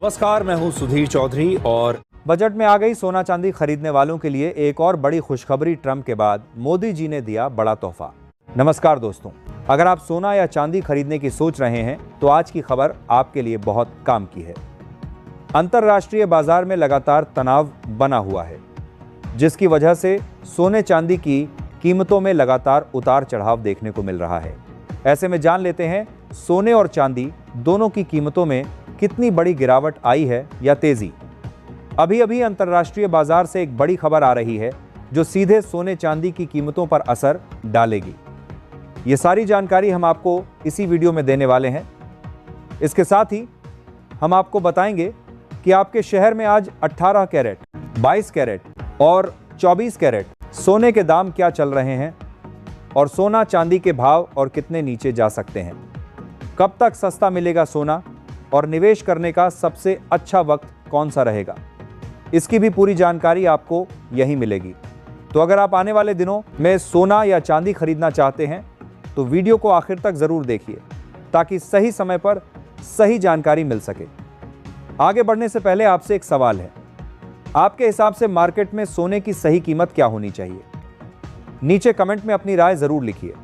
नमस्कार, मैं हूं सुधीर चौधरी और बजट में आ गई सोना चांदी खरीदने वालों के लिए एक और बड़ी खुशखबरी। ट्रंप के बाद मोदी जी ने दिया बड़ा तोहफा। नमस्कार दोस्तों, अगर आप सोना या चांदी खरीदने की सोच रहे हैं तो आज की खबर आपके लिए बहुत काम की है। अंतर्राष्ट्रीय बाजार में लगातार तनाव बना हुआ है, जिसकी वजह से सोने चांदी की कीमतों में लगातार उतार चढ़ाव देखने को मिल रहा है। ऐसे में जान लेते हैं सोने और चांदी दोनों की कीमतों में कितनी बड़ी गिरावट आई है या तेजी। अभी अभी अंतर्राष्ट्रीय बाजार से एक बड़ी खबर आ रही है जो सीधे सोने चांदी की कीमतों पर असर डालेगी। ये सारी जानकारी हम आपको इसी वीडियो में देने वाले हैं। इसके साथ ही हम आपको बताएंगे कि आपके शहर में आज 18 कैरेट, 22 कैरेट और 24 कैरेट सोने के दाम क्या चल रहे हैं और सोना चांदी के भाव और कितने नीचे जा सकते हैं। कब तक सस्ता मिलेगा सोना और निवेश करने का सबसे अच्छा वक्त कौन सा रहेगा, इसकी भी पूरी जानकारी आपको यहीं मिलेगी। तो अगर आप आने वाले दिनों में सोना या चांदी खरीदना चाहते हैं तो वीडियो को आखिर तक ज़रूर देखिए ताकि सही समय पर सही जानकारी मिल सके। आगे बढ़ने से पहले आपसे एक सवाल है, आपके हिसाब से मार्केट में सोने की सही कीमत क्या होनी चाहिए? नीचे कमेंट में अपनी राय ज़रूर लिखिए।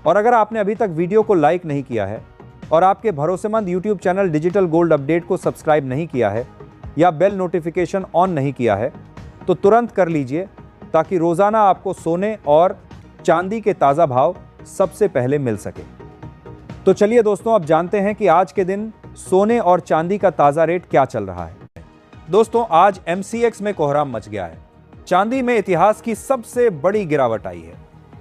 और अगर आपने अभी तक वीडियो को लाइक नहीं किया है और आपके भरोसेमंद YouTube channel digital gold update को सब्सक्राइब नहीं किया है या बेल नोटिफिकेशन ऑन नहीं किया है तो तुरंत कर लीजिए ताकि रोज़ाना आपको सोने और चांदी के ताज़ा भाव सबसे पहले मिल सके। तो चलिए दोस्तों, अब जानते हैं कि आज के दिन सोने और चांदी का ताज़ा रेट क्या चल रहा है। दोस्तों, आज MCX में कोहराम मच गया है। चांदी में इतिहास की सबसे बड़ी गिरावट आई है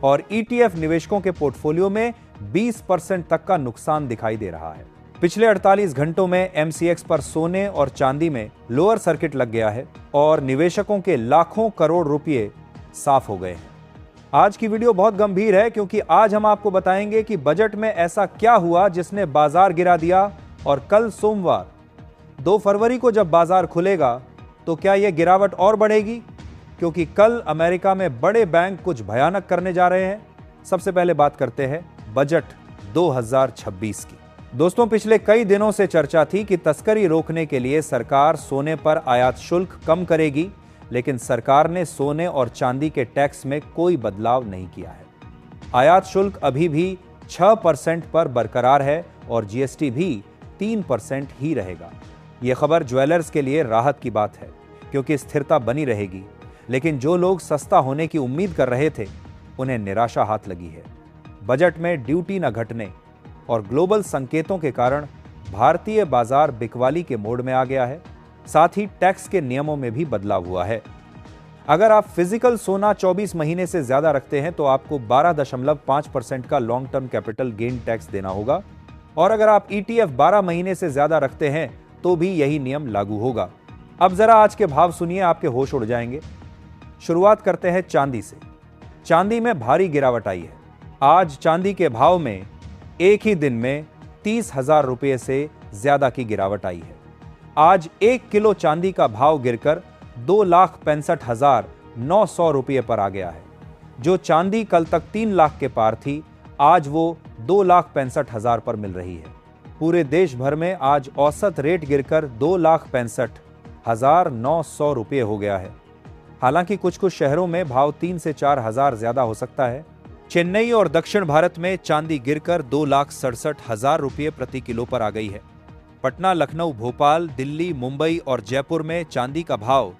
और ETF निवेशकों के पोर्टफोलियो में 20% तक का नुकसान दिखाई दे रहा है। पिछले 48 घंटों में MCX पर सोने और चांदी में लोअर सर्किट लग गया है और निवेशकों के लाखों करोड़ रुपए साफ हो गए हैं। आज की वीडियो बहुत गंभीर है क्योंकि आज हम आपको बताएंगे कि बजट में ऐसा क्या हुआ जिसने बाजार गिरा दिया और कल सोमवार 2 फरवरी को जब बाजार खुलेगा तो क्या यह गिरावट और बढ़ेगी, क्योंकि कल अमेरिका में बड़े बैंक कुछ भयानक करने जा रहे हैं। सबसे पहले बात करते हैं बजट 2026 की। दोस्तों, पिछले कई दिनों से चर्चा थी कि तस्करी रोकने के लिए सरकार सोने पर आयात शुल्क कम करेगी, लेकिन सरकार ने सोने और चांदी के टैक्स में कोई बदलाव नहीं किया है। आयात शुल्क अभी भी 6% पर बरकरार है और GST भी 3% ही रहेगा। यह खबर ज्वेलर्स के लिए राहत की बात है क्योंकि स्थिरता बनी रहेगी, लेकिन जो लोग सस्ता होने की उम्मीद कर रहे थे उन्हें निराशा हाथ लगी है। बजट में ड्यूटी न घटने और ग्लोबल संकेतों के कारण भारतीय बाजार बिकवाली के मोड में आ गया है। साथ ही टैक्स के नियमों में भी बदलाव हुआ है। अगर आप फिजिकल सोना 24 महीने से ज्यादा रखते हैं तो आपको 12.5% का long term capital gain tax देना होगा और अगर आप ETF 12 महीने से ज्यादा रखते हैं तो भी यही नियम लागू होगा। अब जरा आज के भाव सुनिए, आपके होश उड़ जाएंगे। शुरुआत करते हैं चांदी से। चांदी में भारी गिरावट आई है। आज चांदी के भाव में एक ही दिन में 30,000 रुपये से ज्यादा की गिरावट आई है। आज 1 किलो चांदी का भाव गिरकर 2,65,900 रुपये पर आ गया है। जो चांदी कल तक 3 लाख के पार थी, आज वो 2,65,000 पर मिल रही है। पूरे देश भर में आज औसत रेट गिरकर 2,65,900 रुपये हो गया है। हालांकि कुछ कुछ शहरों में भाव 3 से 4,000 ज्यादा हो सकता है। चेन्नई और दक्षिण भारत में चांदी गिरकर 2,67,000 रुपये प्रति किलो पर आ गई है। पटना, लखनऊ, भोपाल, दिल्ली, मुंबई और जयपुर में चांदी का भाव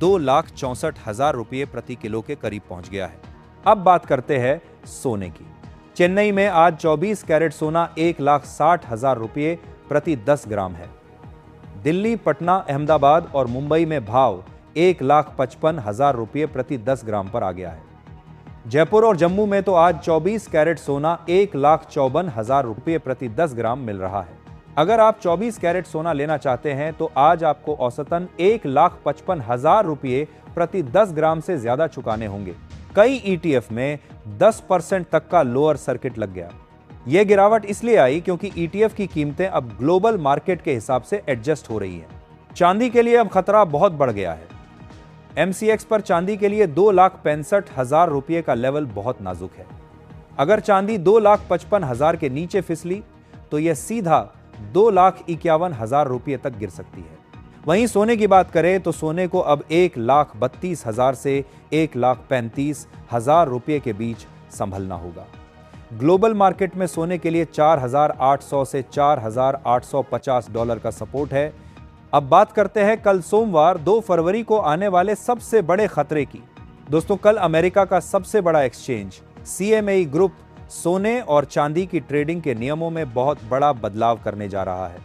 2,64,000 रुपये प्रति किलो के करीब पहुंच गया है। अब बात करते हैं सोने की। चेन्नई में आज 24 कैरेट सोना 1,60,000 रुपये प्रति 10 ग्राम है। दिल्ली, पटना, अहमदाबाद और मुंबई में भाव 1,55,000 रुपये प्रति 10 ग्राम पर आ गया है। जयपुर और जम्मू में तो आज 24 कैरेट सोना 1,54,000 रुपये प्रति 10 ग्राम मिल रहा है। अगर आप 24 कैरेट सोना लेना चाहते हैं तो आज आपको औसतन 1,55,000 रुपये प्रति 10 ग्राम से ज्यादा चुकाने होंगे। कई ETF में 10% तक का लोअर सर्किट लग गया। यह गिरावट इसलिए आई क्योंकि ETF की कीमतें अब ग्लोबल मार्केट के हिसाब से एडजस्ट हो रही हैं। चांदी के लिए अब खतरा बहुत बढ़ गया है। MCX पर चांदी के लिए 2,65,000 रुपये का लेवल बहुत नाजुक है। अगर चांदी 2,55,000 के नीचे फिसली तो यह सीधा 2,51,000 रुपये तक गिर सकती है। वहीं सोने की बात करें तो सोने को अब 1,32,000 से 1,35,000 रुपये के बीच संभलना होगा। ग्लोबल मार्केट में सोने के लिए 4,800 से 4,850 डॉलर का सपोर्ट है। अब बात करते हैं कल सोमवार 2 फरवरी को आने वाले सबसे बड़े खतरे की। दोस्तों, कल अमेरिका का सबसे बड़ा एक्सचेंज CME ग्रुप सोने और चांदी की ट्रेडिंग के नियमों में बहुत बड़ा बदलाव करने जा रहा है।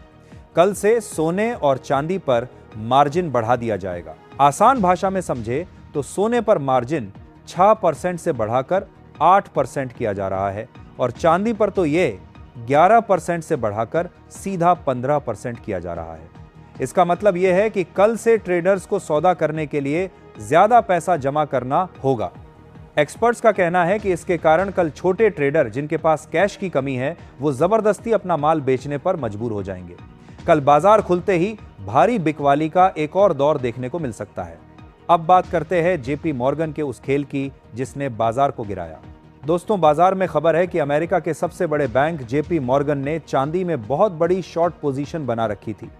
कल से सोने और चांदी पर मार्जिन बढ़ा दिया जाएगा। आसान भाषा में समझे तो सोने पर मार्जिन 6% से बढ़ाकर 8% किया जा रहा है और चांदी पर तो ये 11% से बढ़ाकर सीधा 15% किया जा रहा है। इसका मतलब यह है कि कल से ट्रेडर्स को सौदा करने के लिए ज्यादा पैसा जमा करना होगा। एक्सपर्ट्स का कहना है कि इसके कारण कल छोटे ट्रेडर जिनके पास कैश की कमी है वो जबरदस्ती अपना माल बेचने पर मजबूर हो जाएंगे। कल बाजार खुलते ही भारी बिकवाली का एक और दौर देखने को मिल सकता है। अब बात करते हैं JP मॉर्गन के उस खेल की जिसने बाजार को गिराया। दोस्तों, बाजार में खबर है कि अमेरिका के सबसे बड़े बैंक JP मॉर्गन ने चांदी में बहुत बड़ी शॉर्ट पोजीशन बना रखी थी।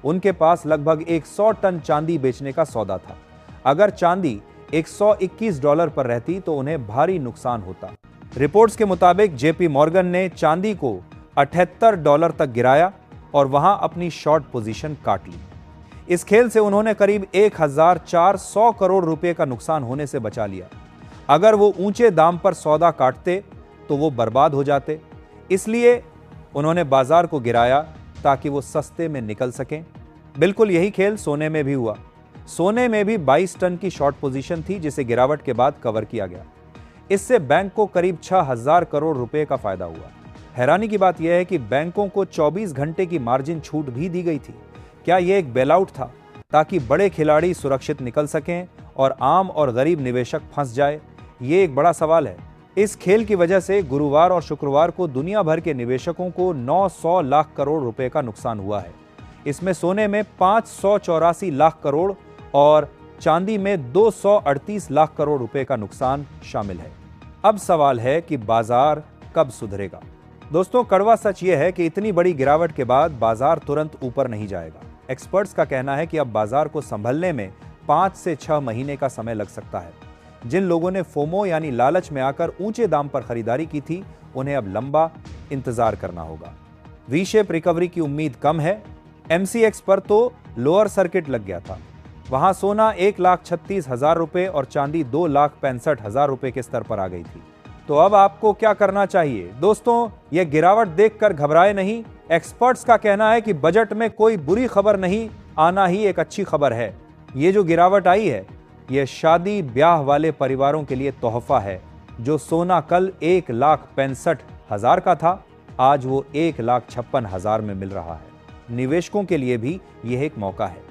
उनके पास लगभग 100 टन चांदी बेचने का सौदा था। अगर चांदी $121 पर रहती तो उन्हें भारी नुकसान होता। रिपोर्ट्स के मुताबिक JP मॉर्गन ने चांदी को $78 तक गिराया और वहां अपनी शॉर्ट पोजीशन काट ली। इस खेल से उन्होंने करीब 1,400 करोड़ रुपए का नुकसान होने से बचा लिया। अगर वो ऊंचे दाम पर सौदा काटते तो वो बर्बाद हो जाते, इसलिए उन्होंने बाजार को गिराया ताकि वो सस्ते में निकल सकें। बिल्कुल यही खेल सोने में भी हुआ। सोने में भी 22 टन की शॉर्ट पोजीशन थी जिसे गिरावट के बाद कवर किया गया। इससे बैंक को करीब 6,000 करोड़ रुपए का फायदा हुआ। हैरानी की बात यह है कि बैंकों को 24 घंटे की मार्जिन छूट भी दी गई थी। क्या यह एक बेलआउट था ताकि बड़े खिलाड़ी सुरक्षित निकल सकें और आम और गरीब निवेशक फंस जाए? ये एक बड़ा सवाल है। इस खेल की वजह से गुरुवार और शुक्रवार को दुनिया भर के निवेशकों को 900 लाख करोड़ रुपए का नुकसान हुआ है। इसमें सोने में 584 लाख करोड़ और चांदी में 238 लाख करोड़ रुपए का नुकसान शामिल है। अब सवाल है कि बाजार कब सुधरेगा? दोस्तों, कड़वा सच यह है कि इतनी बड़ी गिरावट के बाद बाजार तुरंत ऊपर नहीं जाएगा। एक्सपर्ट्स का कहना है कि अब बाजार को संभलने में 5 से 6 महीने का समय लग सकता है। जिन लोगों ने फोमो यानी लालच में आकर ऊंचे दाम पर खरीदारी की थी, उन्हें अब लंबा इंतजार करना होगा। वी शेप रिकवरी की उम्मीद कम है। MCX पर तो लोअर सर्किट लग गया था। वहां सोना 1,36,000 रुपए और चांदी 2,65,000 रुपए के स्तर पर आ गई थी। तो अब आपको क्या करना चाहिए? दोस्तों, यह गिरावट देखकर घबराए नहीं। एक्सपर्ट्स का कहना है कि बजट में कोई बुरी खबर नहीं आना ही एक अच्छी खबर है। ये जो गिरावट आई है, यह शादी ब्याह वाले परिवारों के लिए तोहफा है। जो सोना कल 1,65,000 का था, आज वो 1,56,000 में मिल रहा है। निवेशकों के लिए भी यह एक मौका है।